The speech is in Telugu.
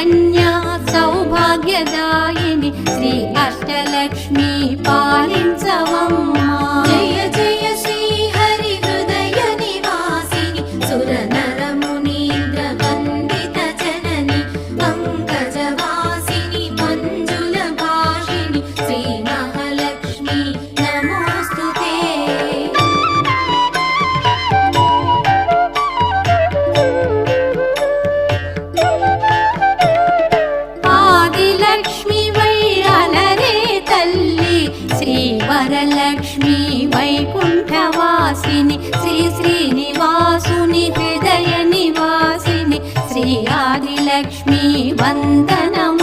కన్యా సౌభాగ్యదాయిని శ్రీ అష్టలక్ష్మి పాలించవమ్మా. జయ జయ శ్రీ హరి హృదయ నివాసిని సుర నర మునీంద్ర వందిత జనని పంకజవాసిని మంజుల భాషిని శ్రీ మహాలక్ష్మి నమోస్తుతే. ఆదిలక్ష్మి వై అలరే తల్లి శ్రీ వరలక్ష్మి వైకుంఠవాసిని శ్రీ శ్రీనివాసుని హృదయ నివాసిని శ్రీ ఆదిలక్ష్మి వందనం.